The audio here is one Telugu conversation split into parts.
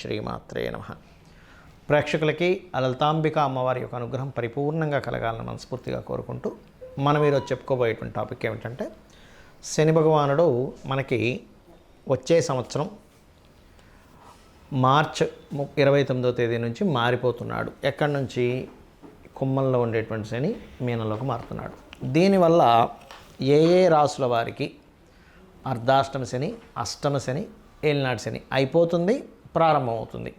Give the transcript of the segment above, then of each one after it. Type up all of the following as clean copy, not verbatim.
శ్రీమాత్రే నమః. ప్రేక్షకులకి లలితాంబిక అమ్మవారి యొక్క అనుగ్రహం పరిపూర్ణంగా కలగాలని మనస్ఫూర్తిగా కోరుకుంటూ మనం ఈరోజు చెప్పుకోబోయేటువంటి టాపిక్ ఏమిటంటే, శని భగవానుడు మనకి వచ్చే సంవత్సరం మార్చ్ 29వ తేదీ నుంచి మారిపోతున్నాడు. ఎక్కడి నుంచి? కుంభంలో ఉండేటువంటి శని మీనంలోకి మారుతున్నాడు. దీనివల్ల ఏ రాసుల వారికి అర్ధాష్టమ శని, అష్టమ శని, ఏలినాటి శని అయిపోతుంది, ప్రారంభమవుతుంది.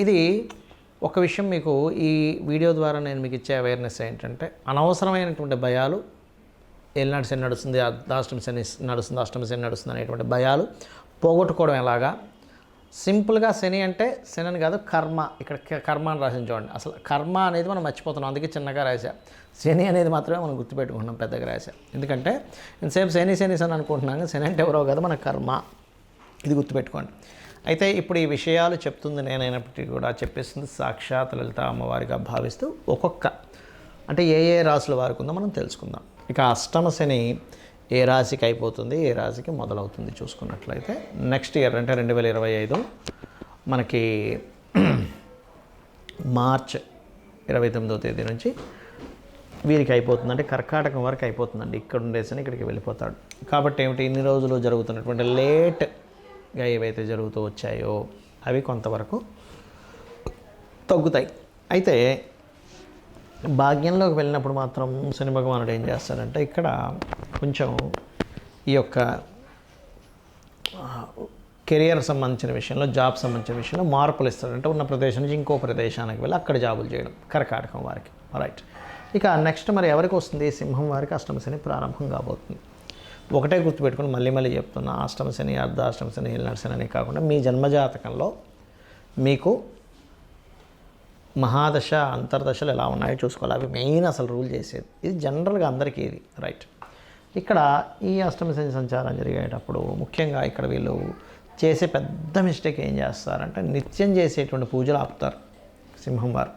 ఇది ఒక విషయం మీకు ఈ వీడియో ద్వారా నేను మీకు ఇచ్చే అవేర్నెస్ ఏంటంటే, అనవసరమైనటువంటి భయాలు, ఏలినాటి శని నడుస్తుంది, అర్ధాష్టమ శని నడుస్తుంది, అష్టమ శని నడుస్తుంది అనేటువంటి భయాలు పోగొట్టుకోవడం ఎలాగా. సింపుల్గా శని అంటే శని అని కాదు, కర్మ. ఇక్కడ కర్మ అని రాసిన చూడండి. అసలు కర్మ అనేది మనం మర్చిపోతున్నాం, అందుకే చిన్నగా రాశా. శని అనేది మాత్రమే మనం గుర్తుపెట్టుకుంటున్నాం, పెద్దగా రాశా. ఎందుకంటే ఇంతసేపు శని శని శని అనుకుంటున్నాం, శని అంటే ఎవరో కాదు, మన కర్మ. ఇది గుర్తుపెట్టుకోండి. అయితే ఇప్పుడు ఈ విషయాలు చెప్తుంది నేనైనప్పటికీ కూడా చెప్పేస్తుంది సాక్షాత్ లలిత అమ్మవారిగా భావిస్తూ ఒక్కొక్క అంటే ఏ రాశుల వారికి ఉందో మనం తెలుసుకుందాం. ఇక అష్టమ శని ఏ రాశికి అయిపోతుంది, ఏ రాశికి మొదలవుతుంది చూసుకున్నట్లయితే, నెక్స్ట్ ఇయర్ అంటే 2025 మనకి మార్చ్ 29వ తేదీ నుంచి వీరికి అయిపోతుంది. అంటే కర్కాటకం వరకు అయిపోతుందండి. ఇక్కడ ఉండేసని ఇక్కడికి వెళ్ళిపోతాడు. కాబట్టి ఏమిటి, ఇన్ని రోజులు జరుగుతున్నటువంటి లేట్గా ఏవైతే జరుగుతూ వచ్చాయో అవి కొంతవరకు తగ్గుతాయి. అయితే భాగ్యంలోకి వెళ్ళినప్పుడు మాత్రం శని భగవానుడు ఏం చేస్తాడంటే, ఇక్కడ కొంచెం ఈ యొక్క కెరియర్ సంబంధించిన విషయంలో, జాబ్ సంబంధించిన విషయంలో మార్పులు ఇస్తాడంటే, ఉన్న ప్రదేశం నుంచి ఇంకో ప్రదేశానికి వెళ్ళి అక్కడ జాబులు చేయడం కర్కాటకం వారికి. రైట్. ఇక నెక్స్ట్ మరి ఎవరికి వస్తుంది? సింహం వారికి అష్టమ శని ప్రారంభం కాబోతుంది. ఒకటే గుర్తుపెట్టుకుని మళ్ళీ చెప్తున్నా, అష్టమ శని, అర్ధాష్టమ శని, ఏలినాటి శని అనే కాకుండా మీ జన్మజాతకంలో మీకు మహాదశ, అంతర్దశలు ఎలా ఉన్నాయో చూసుకోవాలి. అవి మెయిన్ అసలు రూల్ చేసేది. ఇది జనరల్గా అందరికీ ఇది. రైట్. ఇక్కడ ఈ అష్టమ శని సంచారం జరిగేటప్పుడు ముఖ్యంగా ఇక్కడ వీళ్ళు చేసే పెద్ద మిస్టేక్ ఏం చేస్తారంటే, నిత్యం చేసేటువంటి పూజలు ఆపుతారు సింహం వారు.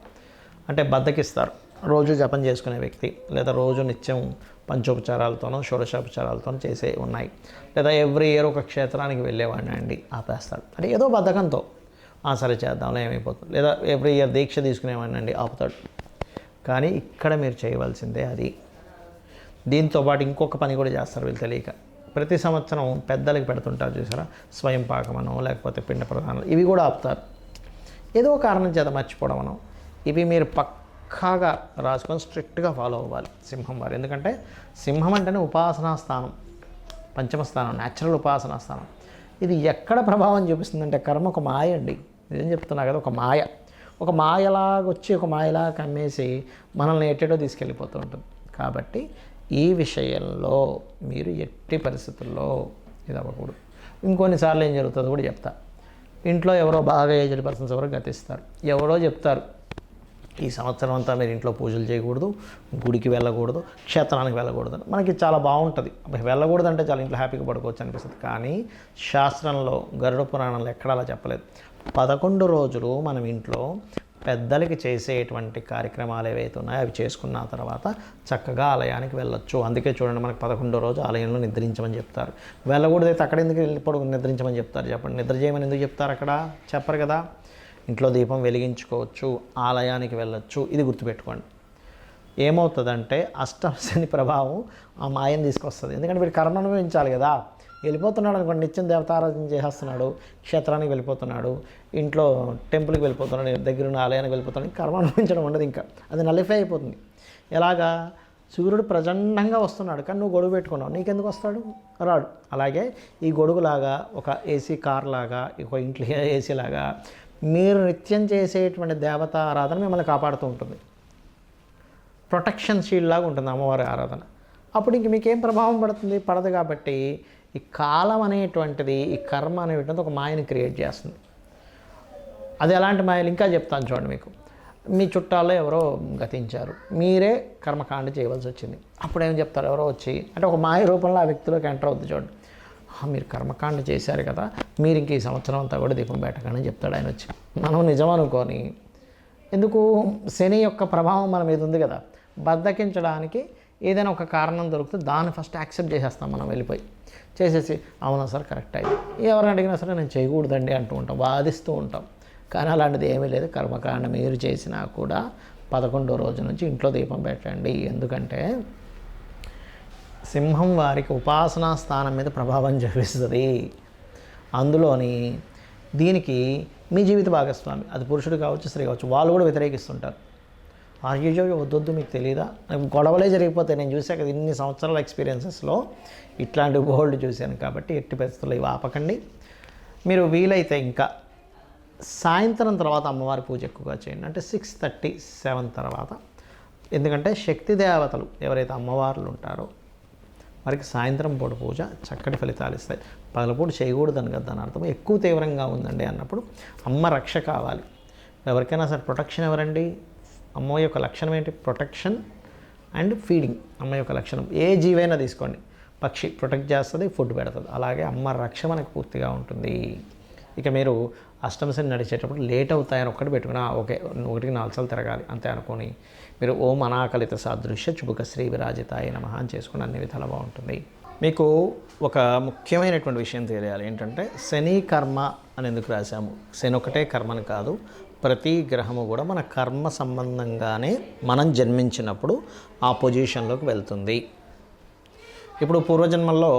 అంటే బద్దకిస్తారు. రోజు జపం చేసుకునే వ్యక్తి, లేదా రోజు నిత్యం పంచోపచారాలతోనో షోడశోపచారాలతోనో చేసే ఉన్నాయి, లేదా ఎవ్రీ ఇయర్ ఒక క్షేత్రానికి వెళ్ళేవాడిని అండి ఆపేస్తాడు. అంటే ఏదో బద్ధకంతో సరే చేద్దాంలో ఏమైపోతుంది, లేదా ఎవ్రీ ఇయర్ దీక్ష తీసుకునేవాడిని అండి ఆపుతాడు. కానీ ఇక్కడ మీరు చేయవలసిందే అది. దీంతోపాటు ఇంకొక పని కూడా చేస్తారు వీళ్ళు తెలియక. ప్రతి సంవత్సరం పెద్దలకి పెడుతుంటారు చూసారా, స్వయం పాకమనో లేకపోతే పిండ ప్రధానం, ఇవి కూడా ఆపుతారు. ఏదో కారణం చేత మర్చిపోవడం మనం. ఇవి మీరు పక్కాగా రాసుకొని స్ట్రిక్ట్గా ఫాలో అవ్వాలి సింహం వారు. ఎందుకంటే సింహం అంటేనే ఉపాసనా స్థానం, పంచమ స్థానం, న్యాచురల్ ఉపాసనా స్థానం. ఇది ఎక్కడ ప్రభావం చూపిస్తుందంటే, కర్మ ఒక మాయ అండి. నిజం చెప్తున్నా కదా, ఒక మాయ. ఒక మాయలాగా వచ్చి ఒక మాయలాగా కమ్మేసి మనల్ని ఎట్టేటో తీసుకెళ్ళిపోతూ ఉంటుంది. కాబట్టి ఈ విషయంలో మీరు ఎట్టి పరిస్థితుల్లో ఇది అవ్వకూడదు. ఇంకొన్నిసార్లు ఏం జరుగుతుందో కూడా చెప్తా. ఇంట్లో ఎవరో బాగా ఏజ్డ్ పర్సన్స్ ఎవరో గతిస్తారు. ఎవరో చెప్తారు, ఈ సంవత్సరం అంతా మీరు ఇంట్లో పూజలు చేయకూడదు, గుడికి వెళ్ళకూడదు, క్షేత్రానికి వెళ్ళకూడదు. మనకి చాలా బాగుంటుంది, వెళ్ళకూడదు అంటే చాలా ఇంట్లో హ్యాపీగా పడుకోవచ్చు అనిపిస్తుంది. కానీ శాస్త్రంలో, గరుడ పురాణంలో ఎక్కడా అలా చెప్పలేదు. 11 రోజులు మనం ఇంట్లో పెద్దలకి చేసేటువంటి కార్యక్రమాలు ఏవైతే ఉన్నాయో అవి చేసుకున్న తర్వాత చక్కగా ఆలయానికి వెళ్ళొచ్చు. అందుకే చూడండి, మనకు 11వ రోజు ఆలయంలో నిద్రించమని చెప్తారు. వెళ్ళకూడదు అయితే అక్కడ ఎందుకు వెళ్ళిపోవడం, నిద్రించమని చెప్తారు చెప్పండి. నిద్ర చేయమని ఎందుకు చెప్తారు? అక్కడ చెప్పరు కదా. ఇంట్లో దీపం వెలిగించుకోవచ్చు, ఆలయానికి వెళ్ళొచ్చు. ఇది గుర్తుపెట్టుకోండి. ఏమవుతుందంటే అష్టమ శని ప్రభావం ఆ మాయను తీసుకొస్తుంది. ఎందుకంటే వీడు కర్మ అనుభవించాలి కదా. వెళ్ళిపోతున్నాడు అనుకోండి, నిత్యం దేవతారాధన చేసేస్తున్నాడు, క్షేత్రానికి వెళ్ళిపోతున్నాడు, ఇంట్లో టెంపుల్కి వెళ్ళిపోతున్నాడు, దగ్గరున్న ఆలయానికి వెళ్ళిపోతున్నాడు. కర్మ అనుభవించడం ఉండదు, ఇంకా అది నలిఫై అయిపోతుంది. ఎలాగా? సూర్యుడు ప్రచండంగా వస్తున్నాడు, కానీ నువ్వు గొడుగు పెట్టుకున్నావు, నీకెందుకు వస్తాడు? రాడు. అలాగే ఈ గొడుగులాగా, ఒక ఏసీ కార్ లాగా, ఒక ఇంట్లో ఏసీ లాగా మీరు నిత్యం చేసేటువంటి దేవతా ఆరాధన మిమ్మల్ని కాపాడుతూ ఉంటుంది. ప్రొటెక్షన్ షీల్డ్ లాగా ఉంటుంది అమ్మవారి ఆరాధన. అప్పుడు ఇంక మీకేం ప్రభావం పడుతుంది? పడదు. కాబట్టి ఈ కాలం అనేటువంటిది, ఈ కర్మ అనేటువంటిది ఒక మాయని క్రియేట్ చేస్తుంది. అది ఎలాంటి మాయలు ఇంకా చెప్తాను చూడండి. మీకు మీ చుట్టాల్లో ఎవరో గతించారు, మీరే కర్మకాండ చేయవలసి వచ్చింది. అప్పుడు ఏం చెప్తారు? ఎవరో వచ్చి అంటే ఒక మాయ రూపంలో ఆ వ్యక్తిలోకి ఎంటర్ అవుద్ది చూడండి. మీరు కర్మకాండ చేశారు కదా, మీరు ఇంక ఈ సంవత్సరం అంతా కూడా దీపం పెట్టకండి చెప్తాడు ఆయన వచ్చి. మనం నిజం అనుకొని, ఎందుకు? శని యొక్క ప్రభావం మన మీద ఉంది కదా, బద్దకించడానికి ఏదైనా ఒక కారణం దొరికితే దాన్ని ఫస్ట్ యాక్సెప్ట్ చేసేస్తాం మనం వెళ్ళిపోయి. చేసేసి అవునా సార్ కరెక్ట్ అయింది. ఎవరిని అడిగినా సరే నేను చేయకూడదండి అంటూ ఉంటాం, వాదిస్తూ ఉంటాం. కానీ అలాంటిది ఏమీ లేదు. కర్మకాండ మీరు చేసినా కూడా 11వ రోజు నుంచి ఇంట్లో దీపం పెట్టండి. ఎందుకంటే సింహం వారికి ఉపాసనా స్థానం మీద ప్రభావం చూపిస్తుంది. అందులోని దీనికి మీ జీవిత భాగస్వామి, అది పురుషుడు కావచ్చు స్త్రీ కావచ్చు, వాళ్ళు కూడా వ్యతిరేకిస్తుంటారు. అయ్యో వద్దొద్దు మీకు తెలియదా, గొడవలే జరిగిపోతాయి. నేను చూశాక ఇన్ని సంవత్సరాల ఎక్స్పీరియన్సెస్లో ఇట్లాంటి గోల్డ్ చూశాను. కాబట్టి ఎట్టి పరిస్థితుల్లో ఇవి ఆపకండి. మీరు వీలైతే ఇంకా సాయంత్రం తర్వాత అమ్మవారి పూజ ఎక్కువగా చేయండి. అంటే 6:30, 7 తర్వాత. ఎందుకంటే శక్తి దేవతలు ఎవరైతే అమ్మవార్లు ఉంటారో వారికి సాయంత్రం పూట పూజ చక్కటి ఫలితాలు ఇస్తాయి. పగలపూట చేయకూడదని కదా దాని అర్థం. ఎక్కువ తీవ్రంగా ఉందండి అన్నప్పుడు అమ్మ రక్ష కావాలి. ఎవరికైనా సరే ప్రొటెక్షన్ ఎవరండి? అమ్మ యొక్క లక్షణం ఏంటి? Protection and feeding. అమ్మ యొక్క లక్షణం ఏ జీవైనా తీసుకోండి, పక్షి ప్రొటెక్ట్ చేస్తుంది, ఫుడ్ పెడుతుంది. అలాగే అమ్మ రక్ష మనకు పూర్తిగా ఉంటుంది. ఇక మీరు అష్టమశని నడిచేటప్పుడు లేట్ అవుతాయని ఒక్కటి పెట్టుకున్నా ఓకే, 1కి 4 సార్లు తిరగాలి అంతే అనుకొని మీరు ఓం అనాకలిత సాదృశ్య చుబుక శ్రీ విరాజితాయ నమః అని చేసుకుని అన్ని విధాలు బాగుంటుంది. మీకు ఒక ముఖ్యమైనటువంటి విషయం తెలియాలి. ఏంటంటే శని కర్మ అని ఎందుకు రాశాము? శని ఒకటే కర్మని కాదు, ప్రతి గ్రహము కూడా మన కర్మ సంబంధంగానే మనం జన్మించినప్పుడు ఆ పొజిషన్లోకి వెళ్తుంది. ఇప్పుడు పూర్వజన్మల్లో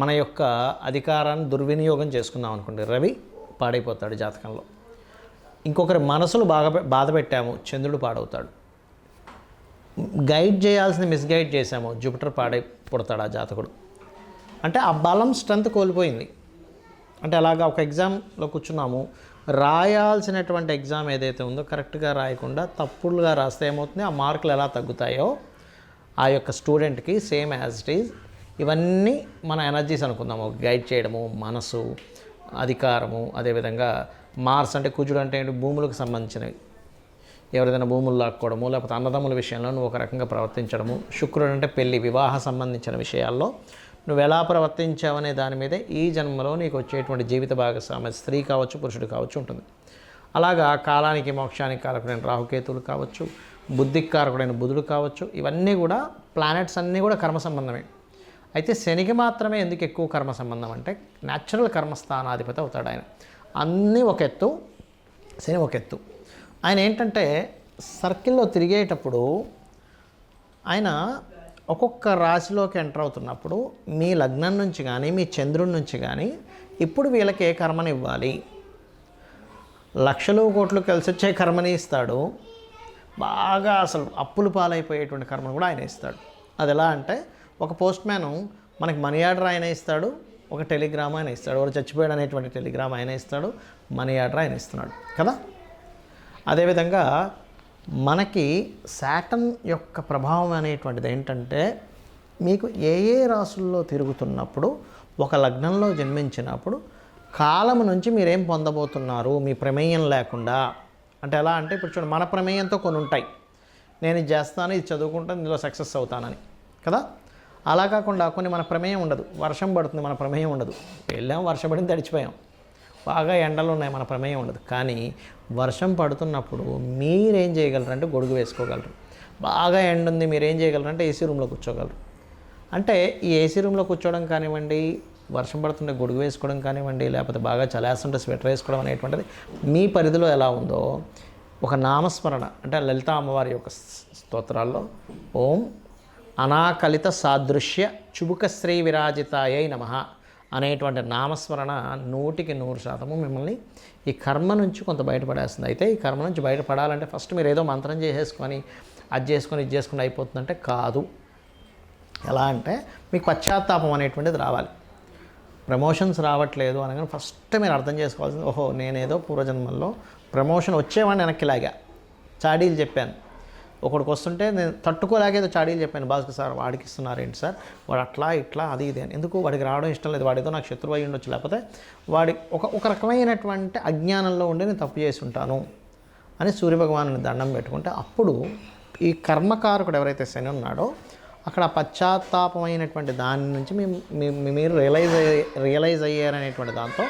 మన యొక్క అధికారాన్ని దుర్వినియోగం చేసుకున్నాం అనుకోండి, రవి పాడైపోతాడు జాతకంలో. ఇంకొకరి మనసులు బాధ పెట్టాము, చంద్రుడు పాడవుతాడు. గైడ్ చేయాల్సింది మిస్గైడ్ చేశాము, జూపిటర్ పుడతాడు ఆ జాతకుడు. అంటే ఆ బలం స్ట్రెంత్ కోల్పోయింది. అంటే అలాగా ఒక ఎగ్జామ్లో కూర్చున్నాము, రాయాల్సినటువంటి ఎగ్జామ్ ఏదైతే ఉందో కరెక్ట్గా రాయకుండా తప్పులుగా రాస్తే ఏమవుతుంది, ఆ మార్కులు ఎలా తగ్గుతాయో ఆ యొక్క స్టూడెంట్కి సేమ్ యాజ్ ఇట్ ఈజ్. ఇవన్నీ మన ఎనర్జీస్ అనుకుందాము. గైడ్ చేయడము, మనసు, అధికారము, అదేవిధంగా మార్స్ అంటే కుజుడు అంటే ఏంటి, భూములకు సంబంధించినవి. ఎవరిదైనా భూములు లాక్కోవడము, లేకపోతే అన్నదమ్ముల విషయంలో నువ్వు ఒక రకంగా ప్రవర్తించడము. శుక్రుడు అంటే పెళ్లి, వివాహ సంబంధించిన విషయాల్లో నువ్వు ఎలా ప్రవర్తించావనే దాని మీదే ఈ జన్మలో నీకు వచ్చేటువంటి జీవిత భాగస్వామి స్త్రీ కావచ్చు, పురుషుడు కావచ్చు ఉంటుంది. అలాగా కాలానికి మోక్షానికి కారకుడైన రాహుకేతువులు కావచ్చు, బుద్ధికి కారకుడైన బుధుడు కావచ్చు. ఇవన్నీ కూడా ప్లానెట్స్ అన్నీ కూడా కర్మ సంబంధమే. అయితే శనికి మాత్రమే ఎందుకు ఎక్కువ కర్మ సంబంధం అంటే న్యాచురల్ కర్మస్థానాధిపతి అవుతాడు ఆయన. అన్నీ ఒక ఎత్తు, శని ఒక ఎత్తు. ఆయన ఏంటంటే సర్కిల్లో తిరిగేటప్పుడు ఆయన ఒక్కొక్క రాశిలోకి ఎంటర్ అవుతున్నప్పుడు మీ లగ్నం నుంచి కానీ మీ చంద్రుడి నుంచి కానీ ఇప్పుడు వీళ్ళకి ఏ కర్మని ఇవ్వాలి, లక్షలు కోట్లు కలిసి వచ్చే కర్మని ఇస్తాడు. బాగా అసలు అప్పులు పాలైపోయేటువంటి కర్మను కూడా ఆయన ఇస్తాడు. అది ఎలా అంటే ఒక పోస్ట్ మ్యాను మనకి మనీ ఆర్డర్ ఆయన ఇస్తాడు, ఒక టెలిగ్రామ్ ఆయన ఇస్తాడు. వాడు చచ్చిపోయాడు అనేటువంటి టెలిగ్రామ్ ఆయన ఇస్తాడు, మనీ ఆర్డర్ ఆయన ఇస్తున్నాడు కదా. అదేవిధంగా మనకి శాటర్న్ యొక్క ప్రభావం అనేటువంటిది ఏంటంటే మీకు ఏ ఏ రాసుల్లో తిరుగుతున్నప్పుడు ఒక లగ్నంలో జన్మించినప్పుడు కాలం నుంచి మీరేం పొందబోతున్నారు మీ ప్రమేయం లేకుండా. అంటే ఎలా అంటే ఇప్పుడు చూడండి, మన ప్రమేయంతో కొన్ని ఉంటాయి. నేను ఇది చేస్తాను, ఇది చదువుకుంటాను, ఇందులో సక్సెస్ అవుతానని కదా. అలా కాకుండా కొన్ని మన ప్రమేయం ఉండదు. వర్షం పడుతుంది, మన ప్రమేయం ఉండదు. వెళ్ళాం, వర్షం పడింది, తడిచిపోయాం. బాగా ఎండలు ఉన్నాయి, మన ప్రమేయం ఉండదు. కానీ వర్షం పడుతున్నప్పుడు మీరేం చేయగలరంటే గొడుగు వేసుకోగలరు. బాగా ఎండ ఉంది, మీరేం చేయగలరంటే ఏసీ రూమ్లో కూర్చోగలరు. అంటే ఈ ఏసీ రూమ్లో కూర్చోవడం కానివ్వండి, వర్షం పడుతుంటే గొడుగు వేసుకోవడం కానివ్వండి, లేకపోతే బాగా చలేస్తుంటే స్వెటర్ వేసుకోవడం అనేటువంటిది మీ పరిధిలో ఎలా ఉందో ఒక నామస్మరణ అంటే లలితా అమ్మవారి యొక్క స్తోత్రాల్లో ఓం అనాకలిత సాదృశ్య చుబుక శ్రీ విరాజితాయై నమః అనేటువంటి నామస్మరణ 100% మిమ్మల్ని ఈ కర్మ నుంచి కొంత బయటపడేస్తుంది. అయితే ఈ కర్మ నుంచి బయటపడాలంటే ఫస్ట్ మీరు ఏదో మంత్రం చేసేసుకొని అది చేసుకొని ఇది చేసుకుని అయిపోతుందంటే కాదు. ఎలా అంటే మీకు పశ్చాత్తాపం అనేటువంటిది రావాలి. ప్రమోషన్స్ రావట్లేదు అనగానే ఫస్ట్ మీరు అర్థం చేసుకోవాల్సింది, ఓహో నేనేదో పూర్వజన్మల్లో ప్రమోషన్ వచ్చేవాడిని వెనక్కి లాగా చాడీలు చెప్పాను. ఒకడికి వస్తుంటే నేను తట్టుకోలేకేదో చాడీలు చెప్పాను, భాస్కర్ సార్ వాడికి ఇస్తున్నారేంటి సార్, వాడు అట్లా ఇట్లా అది ఇది అని. ఎందుకు వాడికి రావడం ఇష్టం లేదు, వాడితో నాకు శత్రువు అయి ఉండొచ్చు, లేకపోతే వాడి ఒక రకమైనటువంటి అజ్ఞానంలో ఉండి నేను తప్పు చేసి ఉంటాను అని సూర్యభగవాను దండం పెట్టుకుంటే అప్పుడు ఈ కర్మకారకుడు ఎవరైతే శని ఉన్నాడో అక్కడ పశ్చాత్తాపమైనటువంటి దాని నుంచి మీరు రియలైజ్ అయ్యారనేటువంటి దాంతో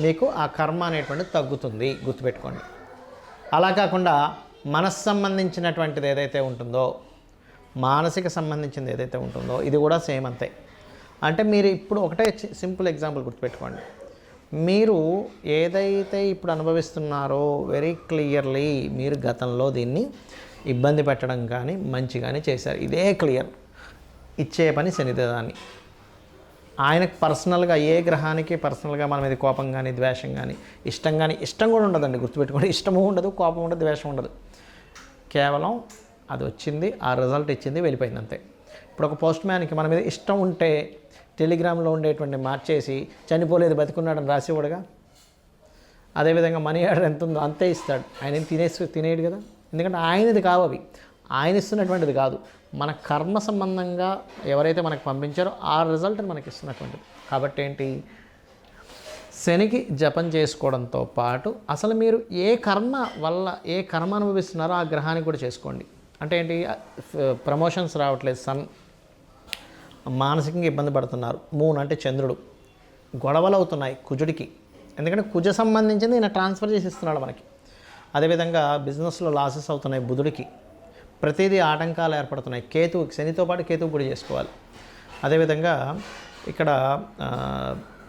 మీకు ఆ కర్మ అనేటువంటిది తగ్గుతుంది, గుర్తుపెట్టుకోండి. అలా కాకుండా మనస్సు సంబంధించినటువంటిది ఏదైతే ఉంటుందో, మానసిక సంబంధించింది ఏదైతే ఉంటుందో ఇది కూడా సేమ్ అంతే. అంటే మీరు ఇప్పుడు ఒకటే సింపుల్ ఎగ్జాంపుల్ గుర్తుపెట్టుకోండి. మీరు ఏదైతే ఇప్పుడు అనుభవిస్తున్నారో వెరీ క్లియర్లీ మీరు గతంలో దీన్ని ఇబ్బంది పెట్టడం కానీ మంచి కానీ చేశారు. ఇదే క్లియర్. ఇచ్చే పని శనిదేవాన్ని. ఆయనకు పర్సనల్గా ఏ గ్రహానికి పర్సనల్గా మన మీద కోపం కానీ ద్వేషం కానీ ఇష్టం కూడా ఉండదండి, గుర్తుపెట్టుకోండి. ఇష్టము ఉండదు, కోపం ఉండదు, ద్వేషం ఉండదు. కేవలం అది వచ్చింది, ఆ రిజల్ట్ ఇచ్చింది, వెళ్ళిపోయింది అంతే. ఇప్పుడు ఒక పోస్ట్ మ్యాన్కి మన మీద ఇష్టం ఉంటే టెలిగ్రామ్లో ఉండేటువంటి మార్చేసి చనిపోలేదు బతికున్నాడని రాసేవాడుగా. అదేవిధంగా మనీ ఆర్డర్ ఎంత ఉందో అంతే ఇస్తాడు. ఆయన తినేయడు కదా, ఎందుకంటే ఆయనది కావు అవి, ఆయన ఇస్తున్నటువంటిది కాదు. మన కర్మ సంబంధంగా ఎవరైతే మనకు పంపించారో ఆ రిజల్ట్ని మనకి ఇస్తున్నటువంటిది. కాబట్టి ఏంటి, శనికి జపం చేసుకోవడంతో పాటు అసలు మీరు ఏ కర్మ వల్ల ఏ కర్మ అనుభవిస్తున్నారో ఆ గ్రహానికి కూడా చేసుకోండి. అంటే ఏంటి, ప్రమోషన్స్ రావట్లేదు, మానసికంగా ఇబ్బంది పడుతున్నారు, మూన్ అంటే చంద్రుడు, గొడవలు అవుతున్నాయి కుజుడికి, ఎందుకంటే కుజ సంబంధించింది ఈయన ట్రాన్స్ఫర్ చేసి ఇస్తున్నాడు మనకి. అదేవిధంగా బిజినెస్లో లాసెస్ అవుతున్నాయి బుధుడికి, ప్రతిదీ ఆటంకాలు ఏర్పడుతున్నాయి కేతువుకి, శనితో పాటు కేతువు కూడా చేసుకోవాలి. అదేవిధంగా ఇక్కడ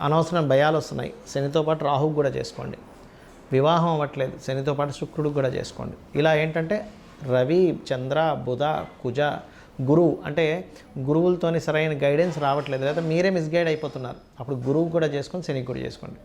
అనవసరం భయాలు వస్తున్నాయి, శనితో పాటు రాహువు కూడా చేసుకోండి. వివాహం అవ్వట్లేదు, శనితో పాటు శుక్రుడికి కూడా చేసుకోండి. ఇలా ఏంటంటే రవి, చంద్ర, బుధ, కుజ, గురువు, అంటే గురువులతోని సరైన గైడెన్స్ రావట్లేదు, లేదా మీరే మిస్గైడ్ అయిపోతున్నారు, అప్పుడు గురువు కూడా చేసుకొని శనికి కూడా చేసుకోండి.